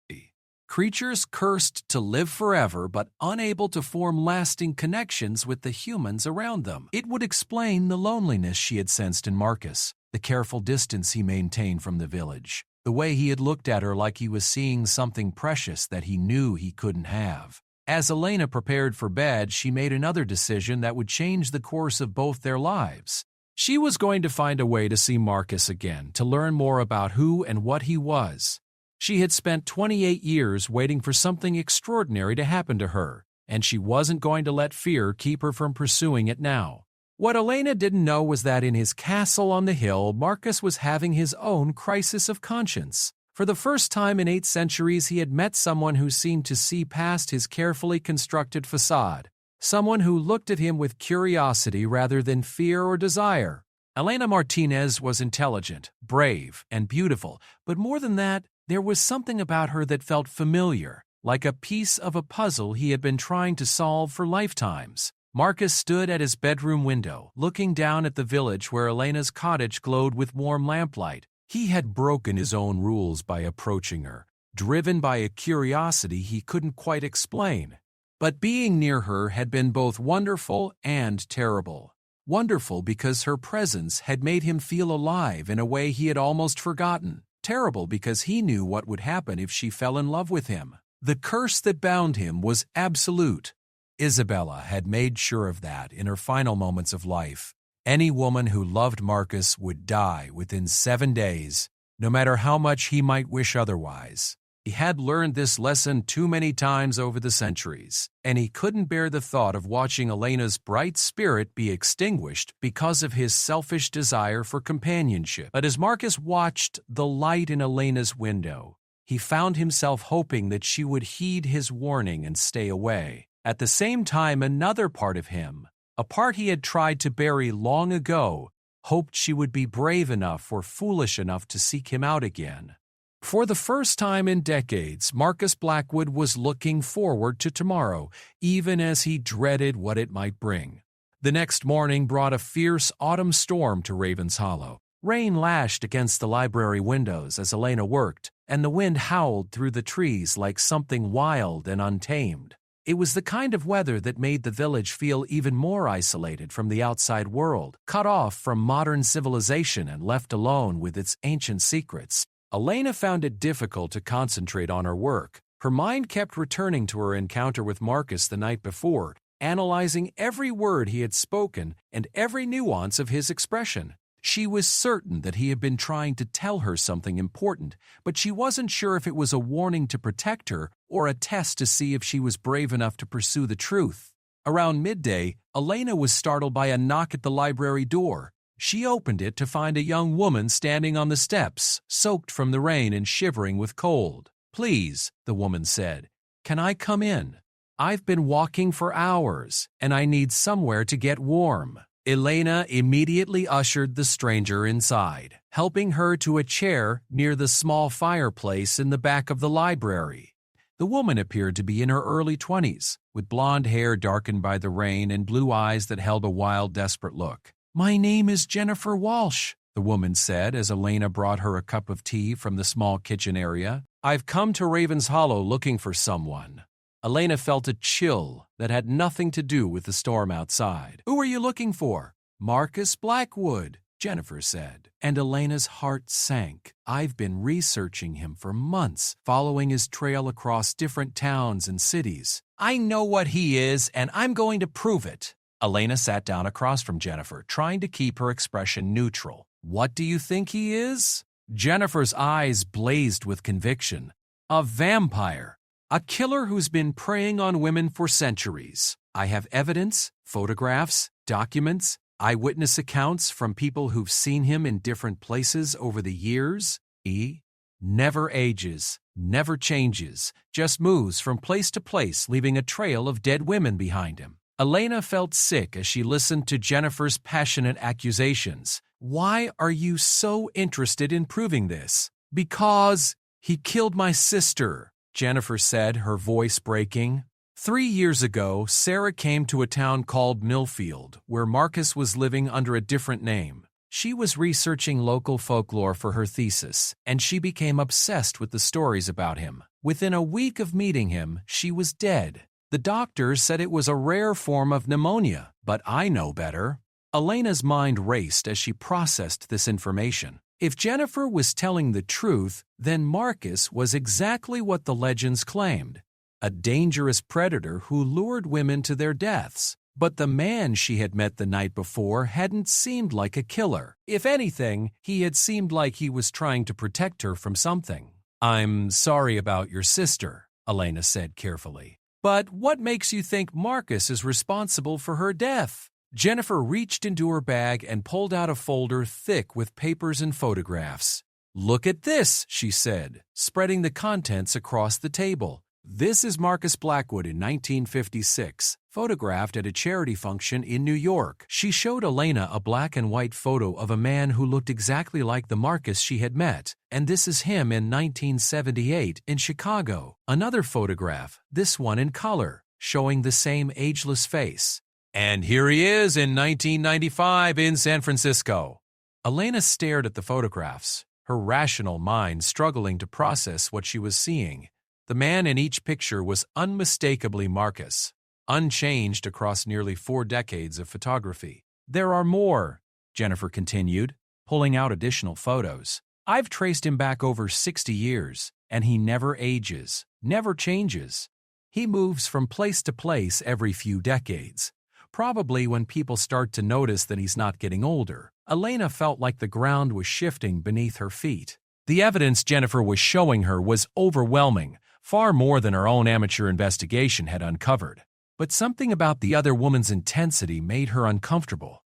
Creatures cursed to live forever but unable to form lasting connections with the humans around them. It would explain the loneliness she had sensed in Marcus, the careful distance he maintained from the village, the way he had looked at her like he was seeing something precious that he knew he couldn't have. As Elena prepared for bed, she made another decision that would change the course of both their lives. She was going to find a way to see Marcus again, to learn more about who and what he was. She had spent 28 years waiting for something extraordinary to happen to her, and she wasn't going to let fear keep her from pursuing it now. What Elena didn't know was that in his castle on the hill, Marcus was having his own crisis of conscience. For the first time in 8 centuries, he had met someone who seemed to see past his carefully constructed facade, someone who looked at him with curiosity rather than fear or desire. Elena Martinez was intelligent, brave, and beautiful, but more than that, there was something about her that felt familiar, like a piece of a puzzle he had been trying to solve for lifetimes. Marcus stood at his bedroom window, looking down at the village where Elena's cottage glowed with warm lamplight. He had broken his own rules by approaching her, driven by a curiosity he couldn't quite explain. But being near her had been both wonderful and terrible. Wonderful because her presence had made him feel alive in a way he had almost forgotten. Terrible because he knew what would happen if she fell in love with him. The curse that bound him was absolute. Isabella had made sure of that in her final moments of life. Any woman who loved Marcus would die within 7 days, no matter how much he might wish otherwise. He had learned this lesson too many times over the centuries, and he couldn't bear the thought of watching Elena's bright spirit be extinguished because of his selfish desire for companionship. But as Marcus watched the light in Elena's window, he found himself hoping that she would heed his warning and stay away. At the same time, another part of him, a part he had tried to bury long ago, hoped she would be brave enough or foolish enough to seek him out again. For the first time in decades, Marcus Blackwood was looking forward to tomorrow, even as he dreaded what it might bring. The next morning brought a fierce autumn storm to Ravens Hollow. Rain lashed against the library windows as Elena worked, and the wind howled through the trees like something wild and untamed. It was the kind of weather that made the village feel even more isolated from the outside world, cut off from modern civilization and left alone with its ancient secrets. Elena found it difficult to concentrate on her work. Her mind kept returning to her encounter with Marcus the night before, analyzing every word he had spoken and every nuance of his expression. She was certain that he had been trying to tell her something important, but she wasn't sure if it was a warning to protect her or a test to see if she was brave enough to pursue the truth. Around midday, Elena was startled by a knock at the library door. She opened it to find a young woman standing on the steps, soaked from the rain and shivering with cold. "Please," the woman said, "can I come in? I've been walking for hours, and I need somewhere to get warm." Elena immediately ushered the stranger inside, helping her to a chair near the small fireplace in the back of the library. The woman appeared to be in her early 20s, with blonde hair darkened by the rain and blue eyes that held a wild, desperate look. "My name is Jennifer Walsh," the woman said as Elena brought her a cup of tea from the small kitchen area. "I've come to Ravens Hollow looking for someone." Elena felt a chill that had nothing to do with the storm outside. "Who are you looking for?" "Marcus Blackwood," Jennifer said, and Elena's heart sank. "I've been researching him for months, following his trail across different towns and cities. I know what he is, and I'm going to prove it." Elena sat down across from Jennifer, trying to keep her expression neutral. "What do you think he is?" Jennifer's eyes blazed with conviction. "A vampire. A killer who's been preying on women for centuries. I have evidence, photographs, documents, eyewitness accounts from people who've seen him in different places over the years. He never ages, never changes, just moves from place to place, leaving a trail of dead women behind him." Elena felt sick as she listened to Jennifer's passionate accusations. "Why are you so interested in proving this?" "Because he killed my sister," Jennifer said, her voice breaking. 3 years ago, Sarah came to a town called Millfield, where Marcus was living under a different name. She was researching local folklore for her thesis, and she became obsessed with the stories about him. Within a week of meeting him, she was dead. The doctors said it was a rare form of pneumonia, but I know better. Elena's mind raced as she processed this information. If Jennifer was telling the truth, then Marcus was exactly what the legends claimed, a dangerous predator who lured women to their deaths. But the man she had met the night before hadn't seemed like a killer. If anything, he had seemed like he was trying to protect her from something. "I'm sorry about your sister," Elena said carefully. "But what makes you think Marcus is responsible for her death?" Jennifer reached into her bag and pulled out a folder thick with papers and photographs. "Look at this," she said, spreading the contents across the table. "This is Marcus Blackwood in 1956, photographed at a charity function in New York." She showed Elena a black and white photo of a man who looked exactly like the Marcus she had met, and this is him in 1978 in Chicago. Another photograph, this one in color, showing the same ageless face. "And here he is in 1995 in San Francisco." Elena stared at the photographs, her rational mind struggling to process what she was seeing. The man in each picture was unmistakably Marcus, unchanged across nearly 4 decades of photography. "There are more," Jennifer continued, pulling out additional photos. "I've traced him back over 60 years, and he never ages, never changes. He moves from place to place every few decades. Probably when people start to notice that he's not getting older." Elena felt like the ground was shifting beneath her feet. The evidence Jennifer was showing her was overwhelming, far more than her own amateur investigation had uncovered. But something about the other woman's intensity made her uncomfortable.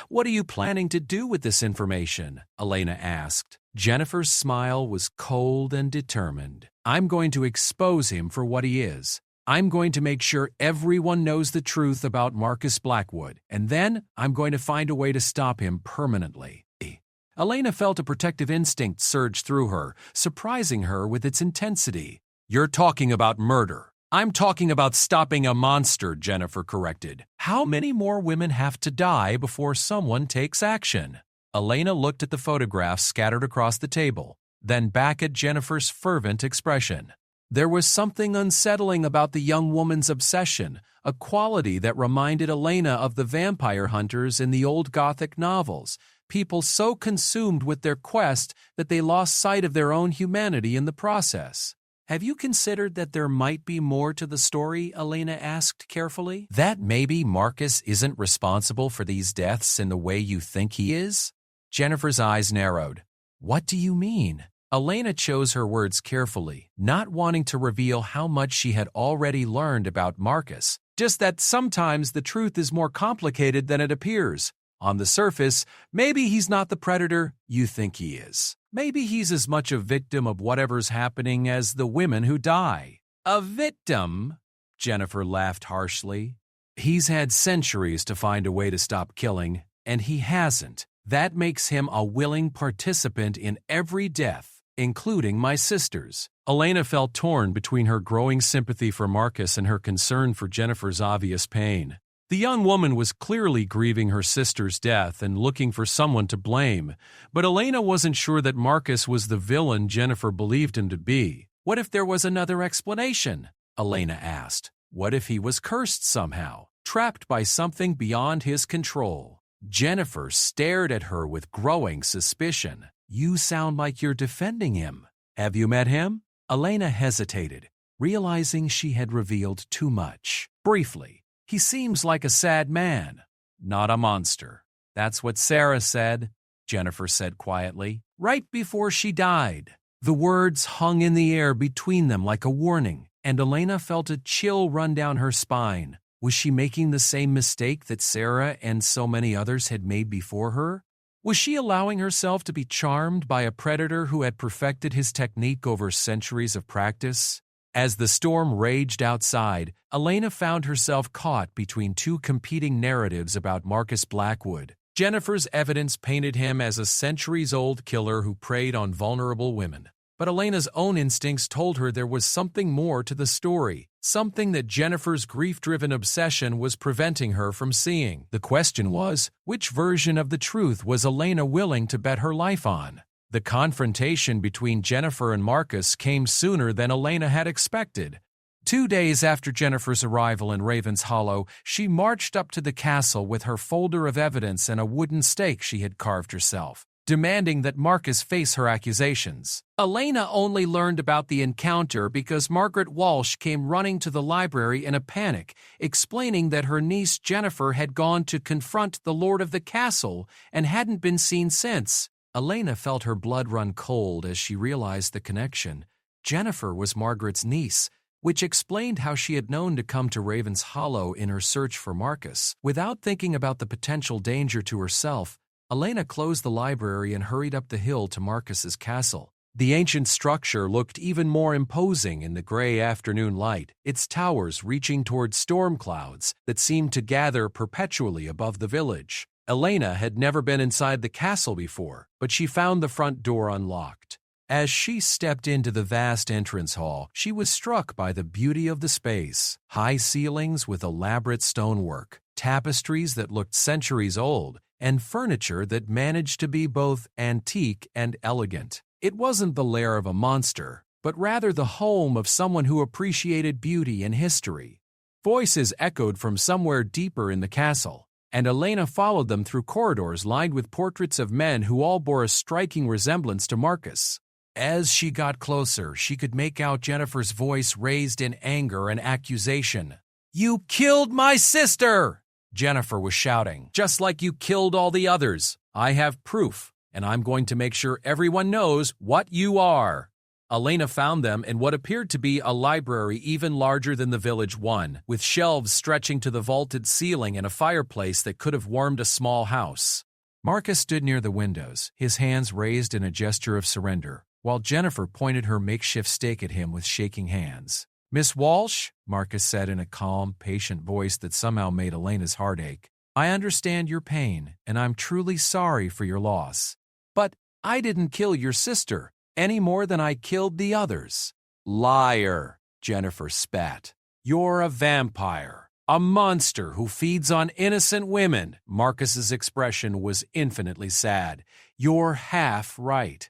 "What are you planning to do with this information?" Elena asked. Jennifer's smile was cold and determined. "I'm going to expose him for what he is. I'm going to make sure everyone knows the truth about Marcus Blackwood, and then I'm going to find a way to stop him permanently." Elena felt a protective instinct surge through her, surprising her with its intensity. "You're talking about murder." "I'm talking about stopping a monster," Jennifer corrected. "How many more women have to die before someone takes action?" Elena looked at the photographs scattered across the table, then back at Jennifer's fervent expression. There was something unsettling about the young woman's obsession, a quality that reminded Elena of the vampire hunters in the old Gothic novels, people so consumed with their quest that they lost sight of their own humanity in the process. "Have you considered that there might be more to the story?" Elena asked carefully. "That maybe Marcus isn't responsible for these deaths in the way you think he is?" Jennifer's eyes narrowed. "What do you mean?" Elena chose her words carefully, not wanting to reveal how much she had already learned about Marcus. "Just that sometimes the truth is more complicated than it appears. On the surface, maybe he's not the predator you think he is. Maybe he's as much a victim of whatever's happening as the women who die." "A victim?" Jennifer laughed harshly. "He's had centuries to find a way to stop killing, and he hasn't. That makes him a willing participant in every death, including my sister's." Elena felt torn between her growing sympathy for Marcus and her concern for Jennifer's obvious pain. The young woman was clearly grieving her sister's death and looking for someone to blame, but Elena wasn't sure that Marcus was the villain Jennifer believed him to be. "What if there was another explanation?" Elena asked. "What if he was cursed somehow, trapped by something beyond his control?" Jennifer stared at her with growing suspicion. "You sound like you're defending him. Have you met him?" Elena hesitated, realizing she had revealed too much. Briefly, "He seems like a sad man, not a monster." "That's what Sarah said," Jennifer said quietly, "right before she died." The words hung in the air between them like a warning, and Elena felt a chill run down her spine. Was she making the same mistake that Sarah and so many others had made before her? Was she allowing herself to be charmed by a predator who had perfected his technique over centuries of practice? As the storm raged outside, Elena found herself caught between two competing narratives about Marcus Blackwood. Jennifer's evidence painted him as a centuries-old killer who preyed on vulnerable women. But Elena's own instincts told her there was something more to the story, something that Jennifer's grief-driven obsession was preventing her from seeing. The question was, which version of the truth was Elena willing to bet her life on? The confrontation between Jennifer and Marcus came sooner than Elena had expected. 2 days after Jennifer's arrival in Raven's Hollow, she marched up to the castle with her folder of evidence and a wooden stake she had carved herself, demanding that Marcus face her accusations. Elena only learned about the encounter because Margaret Walsh came running to the library in a panic, explaining that her niece Jennifer had gone to confront the lord of the castle and hadn't been seen since. Elena felt her blood run cold as she realized the connection. Jennifer was Margaret's niece, which explained how she had known to come to Raven's Hollow in her search for Marcus. Without thinking about the potential danger to herself, Elena closed the library and hurried up the hill to Marcus's castle. The ancient structure looked even more imposing in the gray afternoon light, its towers reaching toward storm clouds that seemed to gather perpetually above the village. Elena had never been inside the castle before, but she found the front door unlocked. As she stepped into the vast entrance hall, she was struck by the beauty of the space. High ceilings with elaborate stonework, tapestries that looked centuries old, and furniture that managed to be both antique and elegant. It wasn't the lair of a monster, but rather the home of someone who appreciated beauty and history. Voices echoed from somewhere deeper in the castle, and Elena followed them through corridors lined with portraits of men who all bore a striking resemblance to Marcus. As she got closer, she could make out Jennifer's voice raised in anger and accusation. "You killed my sister!" Jennifer was shouting. "Just like you killed all the others. I have proof, and I'm going to make sure everyone knows what you are." Elena found them in what appeared to be a library even larger than the village one, with shelves stretching to the vaulted ceiling and a fireplace that could have warmed a small house. Marcus stood near the windows, his hands raised in a gesture of surrender, while Jennifer pointed her makeshift stake at him with shaking hands. "Miss Walsh," Marcus said in a calm, patient voice that somehow made Elena's heart ache, "I understand your pain, and I'm truly sorry for your loss. But I didn't kill your sister, any more than I killed the others." "Liar," Jennifer spat. "You're a vampire, a monster who feeds on innocent women." Marcus's expression was infinitely sad. "You're half right.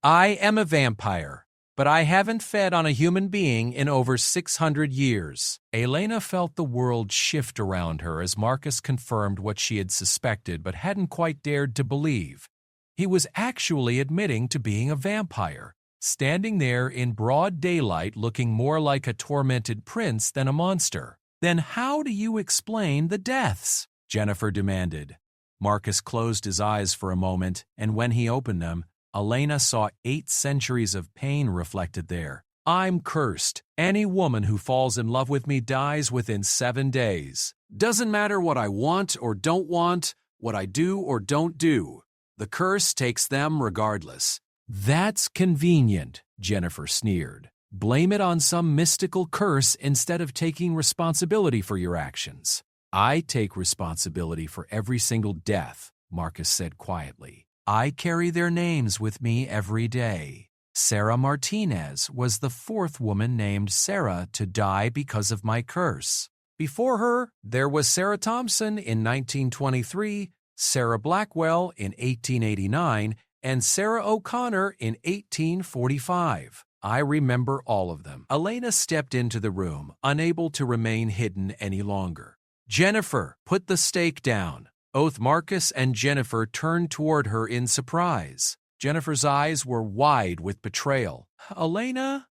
I am a vampire, but I haven't fed on a human being in over 600 years. Elena felt the world shift around her as Marcus confirmed what she had suspected but hadn't quite dared to believe. He was actually admitting to being a vampire, standing there in broad daylight looking more like a tormented prince than a monster. "Then how do you explain the deaths?" Jennifer demanded. Marcus closed his eyes for a moment, and when he opened them, Elena saw 8 centuries of pain reflected there. "I'm cursed. Any woman who falls in love with me dies within 7 days. Doesn't matter what I want or don't want, what I do or don't do. The curse takes them regardless." "That's convenient," Jennifer sneered. "Blame it on some mystical curse instead of taking responsibility for your actions." "I take responsibility for every single death," Marcus said quietly. "I carry their names with me every day. Sarah Martinez was the 4th woman named Sarah to die because of my curse. Before her, there was Sarah Thompson in 1923, Sarah Blackwell in 1889, and Sarah O'Connor in 1845. I remember all of them." Elena stepped into the room, unable to remain hidden any longer. "Jennifer, put the stake down." Both Marcus and Jennifer turned toward her in surprise. Jennifer's eyes were wide with betrayal. "Elena,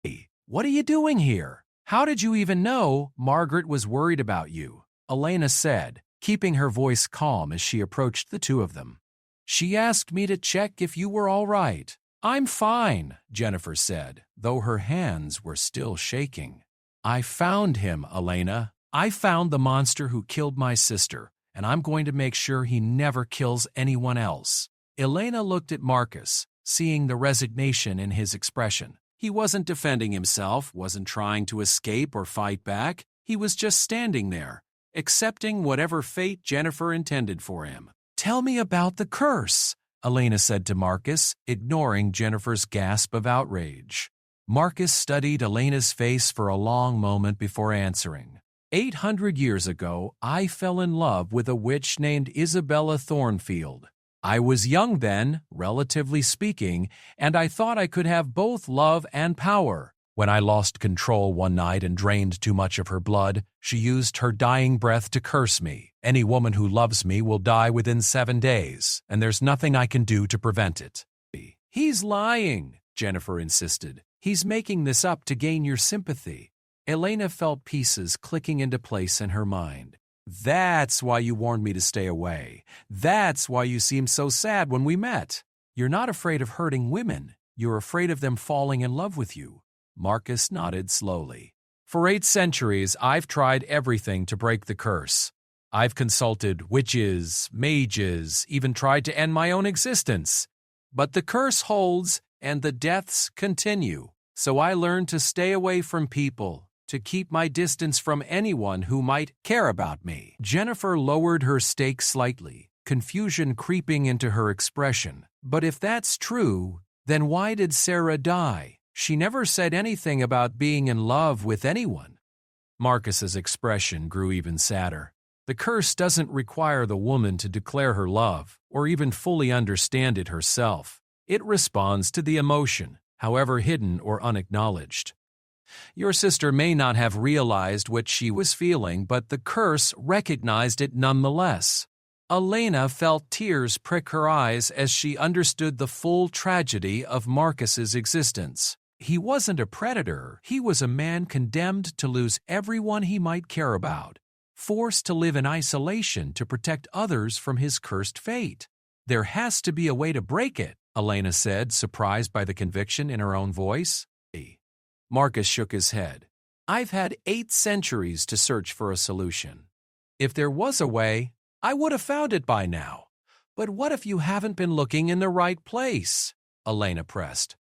what are you doing here? How did you even know Margaret was worried about you?" Elena said, keeping her voice calm as she approached the two of them. "She asked me to check if you were all right." "I'm fine," Jennifer said, though her hands were still shaking. "I found him, Elena. I found the monster who killed my sister, and I'm going to make sure he never kills anyone else." Elena looked at Marcus, seeing the resignation in his expression. He wasn't defending himself, wasn't trying to escape or fight back. He was just standing there, accepting whatever fate Jennifer intended for him. "Tell me about the curse," Elena said to Marcus, ignoring Jennifer's gasp of outrage. Marcus studied Elena's face for a long moment before answering. 800 years ago, I fell in love with a witch named Isabella Thornfield. I was young then, relatively speaking, and I thought I could have both love and power. When I lost control one night and drained too much of her blood, she used her dying breath to curse me. Any woman who loves me will die within 7 days, and there's nothing I can do to prevent it." "He's lying," Jennifer insisted. "He's making this up to gain your sympathy." Elena felt pieces clicking into place in her mind. "That's why you warned me to stay away. That's why you seemed so sad when we met. You're not afraid of hurting women. You're afraid of them falling in love with you." Marcus nodded slowly. "For 8 centuries, I've tried everything to break the curse. I've consulted witches, mages, even tried to end my own existence. But the curse holds, and the deaths continue. So I learned to stay away from people, to keep my distance from anyone who might care about me." Jennifer lowered her stake slightly, confusion creeping into her expression. "But if that's true, then why did Sarah die? She never said anything about being in love with anyone." Marcus's expression grew even sadder. The curse doesn't require the woman to declare her love, or even fully understand it herself. It responds to the emotion, however hidden or unacknowledged. Your sister may not have realized what she was feeling, but the curse recognized it nonetheless. Elena felt tears prick her eyes as she understood the full tragedy of Marcus's existence. He wasn't a predator, he was a man condemned to lose everyone he might care about, forced to live in isolation to protect others from his cursed fate. "There has to be a way to break it," Elena said, surprised by the conviction in her own voice. Marcus shook his head. "I've had 8 centuries to search for a solution. If there was a way, I would have found it by now. But what if you haven't been looking in the right place?" Elena pressed.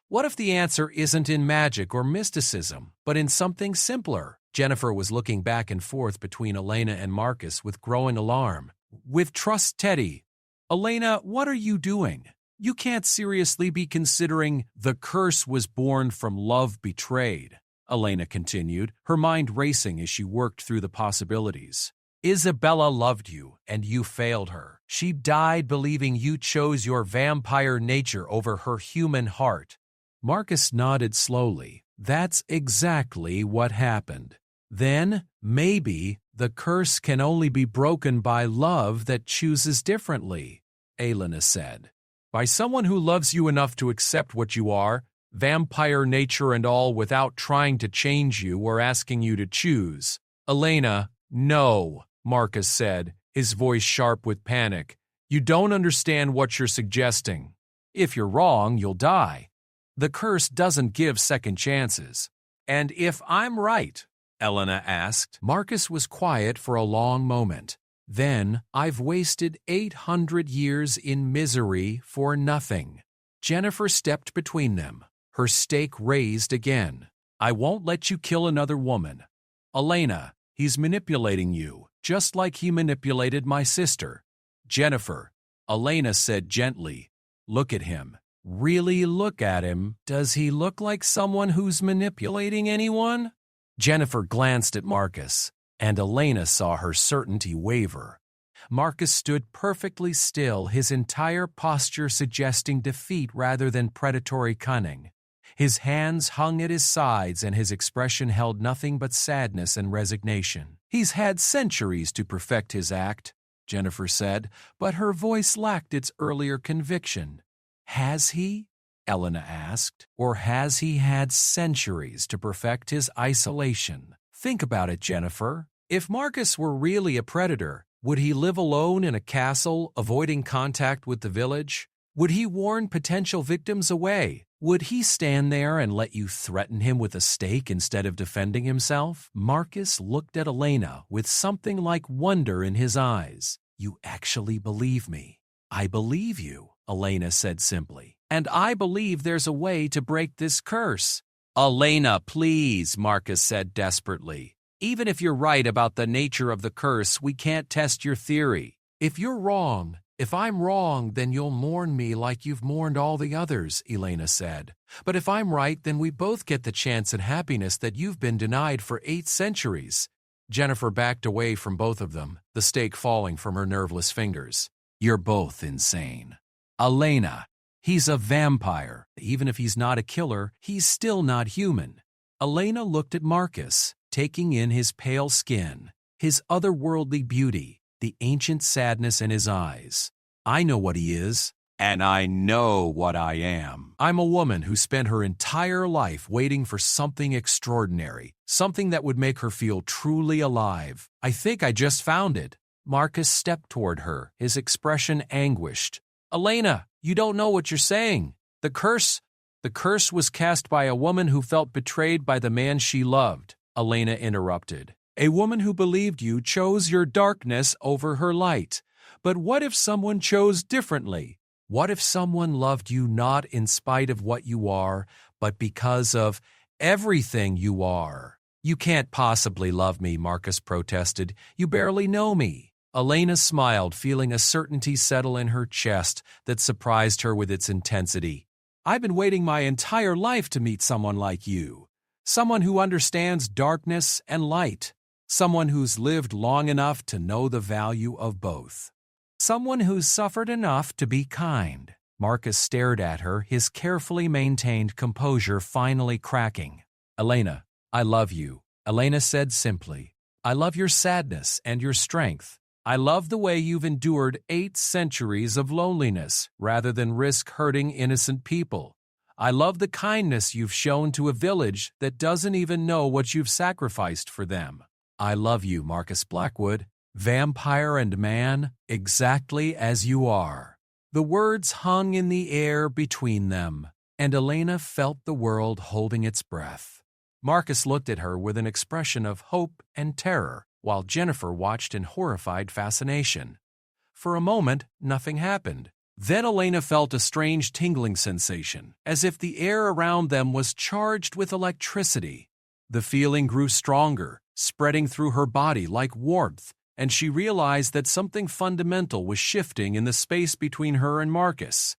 "What if the answer isn't in magic or mysticism, but in something simpler?" Jennifer was looking back and forth between Elena and Marcus with growing alarm. "With trust, Teddy. Elena, what are you doing? You can't seriously be considering the curse was born from love betrayed," Elena continued, her mind racing as she worked through the possibilities. "Isabella loved you, and you failed her. She died believing you chose your vampire nature over her human heart." Marcus nodded slowly. "That's exactly what happened. Then, maybe, the curse can only be broken by love that chooses differently," Elena said. "By someone who loves you enough to accept what you are, vampire nature and all, without trying to change you or asking you to choose." "Elena, no," Marcus said, his voice sharp with panic. "You don't understand what you're suggesting. If you're wrong, you'll die. The curse doesn't give second chances." "And if I'm right?" Elena asked. Marcus was quiet for a long moment. "Then I've wasted 800 years in misery for nothing." Jennifer stepped between them, her stake raised again. "I won't let you kill another woman. Elena, he's manipulating you, just like he manipulated my sister." "Jennifer," Elena said gently, "look at him. Really look at him. Does he look like someone who's manipulating anyone?" Jennifer glanced at Marcus, and Elena saw her certainty waver. Marcus stood perfectly still, his entire posture suggesting defeat rather than predatory cunning. His hands hung at his sides, and his expression held nothing but sadness and resignation. "He's had centuries to perfect his act," Jennifer said, but her voice lacked its earlier conviction. "Has he?" Elena asked. "Or has he had centuries to perfect his isolation? Think about it, Jennifer. If Marcus were really a predator, would he live alone in a castle, avoiding contact with the village? Would he warn potential victims away? Would he stand there and let you threaten him with a stake instead of defending himself?" Marcus looked at Elena with something like wonder in his eyes. "You actually believe me?" "I believe you," Elena said simply. "And I believe there's a way to break this curse." "Elena, please," Marcus said desperately. "Even if you're right about the nature of the curse, we can't test your theory." If I'm wrong, then you'll mourn me like you've mourned all the others," Elena said. "But if I'm right, then we both get the chance and happiness that you've been denied for 8 centuries. Jennifer backed away from both of them, the stake falling from her nerveless fingers. "You're both insane. Elena, he's a vampire. Even if he's not a killer, he's still not human." Elena looked at Marcus, taking in his pale skin, his otherworldly beauty, the ancient sadness in his eyes. "I know what he is, and I know what I am. I'm a woman who spent her entire life waiting for something extraordinary, something that would make her feel truly alive. I think I just found it." Marcus stepped toward her, his expression anguished. "Elena, you don't know what you're saying. The curse was cast by a woman who felt betrayed by the man she loved," Elena interrupted. A woman who believed you chose your darkness over her light. But what if someone chose differently? What if someone loved you not in spite of what you are, but because of everything you are? You can't possibly love me, Marcus protested. You barely know me. Elena smiled, feeling a certainty settle in her chest that surprised her with its intensity. I've been waiting my entire life to meet someone like you. Someone who understands darkness and light. Someone who's lived long enough to know the value of both. Someone who's suffered enough to be kind. Marcus stared at her, his carefully maintained composure finally cracking. Elena, I love you. Elena said simply. I love your sadness and your strength. I love the way you've endured 8 centuries of loneliness rather than risk hurting innocent people. I love the kindness you've shown to a village that doesn't even know what you've sacrificed for them. I love you, Marcus Blackwood, vampire and man, exactly as you are. The words hung in the air between them, and Elena felt the world holding its breath. Marcus looked at her with an expression of hope and terror, while Jennifer watched in horrified fascination. For a moment, nothing happened. Then Elena felt a strange tingling sensation, as if the air around them was charged with electricity. The feeling grew stronger, spreading through her body like warmth, and she realized that something fundamental was shifting in the space between her and Marcus.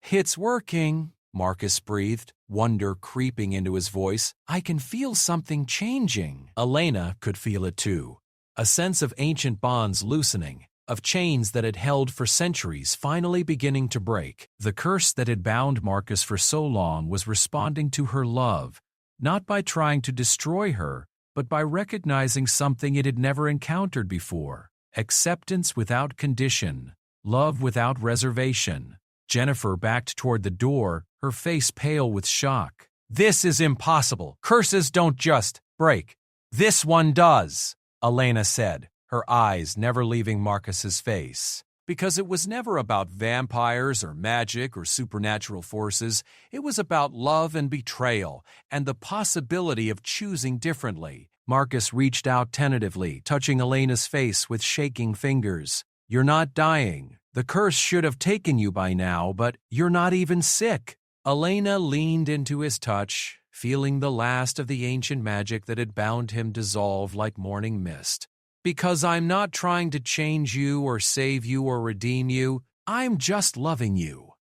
It's working, Marcus breathed, wonder creeping into his voice. I can feel something changing. Elena could feel it too. A sense of ancient bonds loosening, of chains that had held for centuries finally beginning to break. The curse that had bound Marcus for so long was responding to her love, not by trying to destroy her, but by recognizing something it had never encountered before. Acceptance without condition, love without reservation. Jennifer backed toward the door, her face pale with shock. This is impossible. Curses don't just break. This one does, Elena said, her eyes never leaving Marcus's face. Because it was never about vampires or magic or supernatural forces. It was about love and betrayal and the possibility of choosing differently. Marcus reached out tentatively, touching Elena's face with shaking fingers. You're not dying. The curse should have taken you by now, but you're not even sick. Elena leaned into his touch, feeling the last of the ancient magic that had bound him dissolve like morning mist. Because I'm not trying to change you or save you or redeem you, I'm just loving you.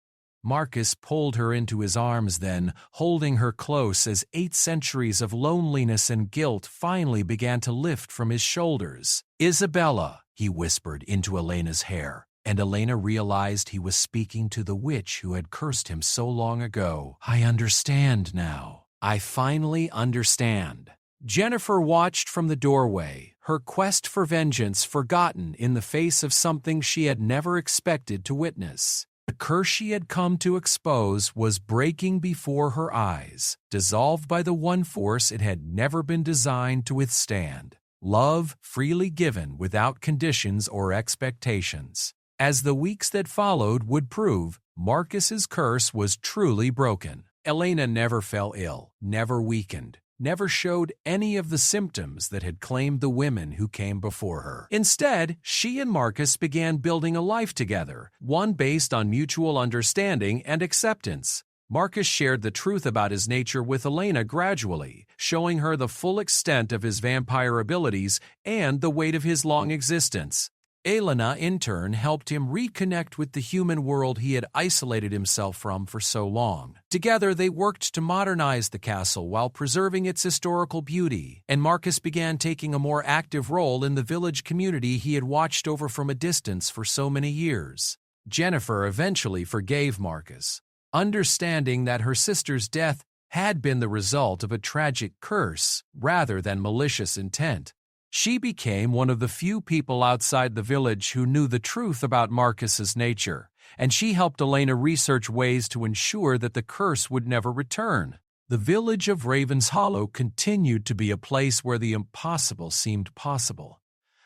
Marcus pulled her into his arms then, holding her close as 8 centuries of loneliness and guilt finally began to lift from his shoulders. Isabella, he whispered into Elena's hair, and Elena realized he was speaking to the witch who had cursed him so long ago. I understand now. I finally understand. Jennifer watched from the doorway, her quest for vengeance forgotten in the face of something she had never expected to witness. The curse she had come to expose was breaking before her eyes, dissolved by the one force it had never been designed to withstand. Love freely given without conditions or expectations. As the weeks that followed would prove, Marcus's curse was truly broken. Elena never fell ill, never weakened, never showed any of the symptoms that had claimed the women who came before her. Instead, she and Marcus began building a life together, one based on mutual understanding and acceptance. Marcus shared the truth about his nature with Elena gradually, showing her the full extent of his vampire abilities and the weight of his long existence. Elena, in turn, helped him reconnect with the human world he had isolated himself from for so long. Together, they worked to modernize the castle while preserving its historical beauty, and Marcus began taking a more active role in the village community he had watched over from a distance for so many years. Jennifer eventually forgave Marcus, understanding that her sister's death had been the result of a tragic curse rather than malicious intent. She became one of the few people outside the village who knew the truth about Marcus's nature, and she helped Elena research ways to ensure that the curse would never return. The village of Raven's Hollow continued to be a place where the impossible seemed possible,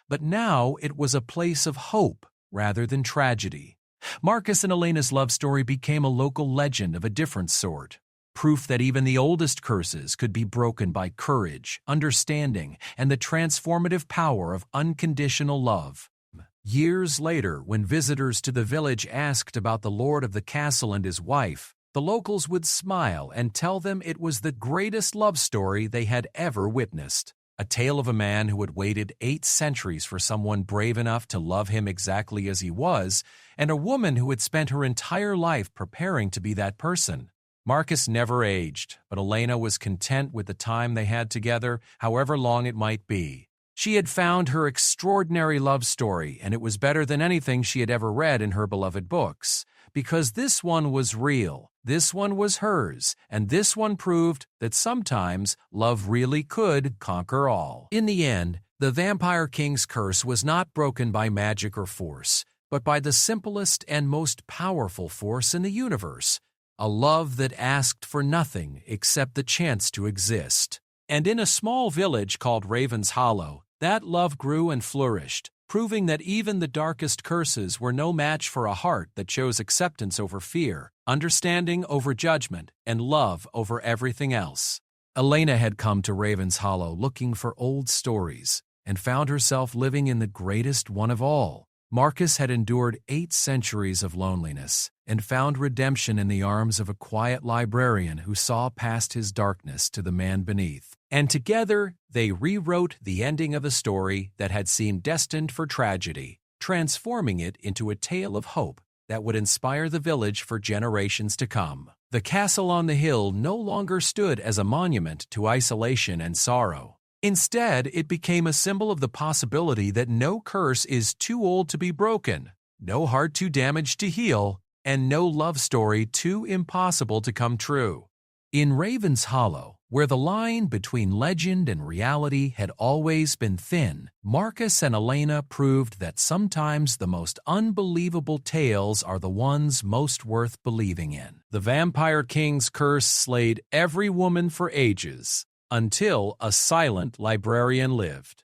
but now it was a place of hope rather than tragedy. Marcus and Elena's love story became a local legend of a different sort. proof that even the oldest curses could be broken by courage, understanding, and the transformative power of unconditional love. Years later, when visitors to the village asked about the lord of the castle and his wife, the locals would smile and tell them it was the greatest love story they had ever witnessed. A tale of a man who had waited 8 centuries for someone brave enough to love him exactly as he was, and a woman who had spent her entire life preparing to be that person. Marcus never aged, but Elena was content with the time they had together, however long it might be. She had found her extraordinary love story, and it was better than anything she had ever read in her beloved books, because this one was real, this one was hers, and this one proved that sometimes love really could conquer all. In the end, the Vampire King's curse was not broken by magic or force, but by the simplest and most powerful force in the universe, a love that asked for nothing except the chance to exist. And in a small village called Raven's Hollow, that love grew and flourished, proving that even the darkest curses were no match for a heart that chose acceptance over fear, understanding over judgment, and love over everything else. Elena had come to Raven's Hollow looking for old stories and found herself living in the greatest one of all. Marcus had endured 8 centuries of loneliness and found redemption in the arms of a quiet librarian who saw past his darkness to the man beneath. And together, they rewrote the ending of a story that had seemed destined for tragedy, transforming it into a tale of hope that would inspire the village for generations to come. The castle on the hill no longer stood as a monument to isolation and sorrow. Instead, it became a symbol of the possibility that no curse is too old to be broken, no heart too damaged to heal, and no love story too impossible to come true. In Raven's Hollow, where the line between legend and reality had always been thin, Marcus and Elena proved that sometimes the most unbelievable tales are the ones most worth believing in. The Vampire King's curse slayed every woman for ages, until a silent librarian lived.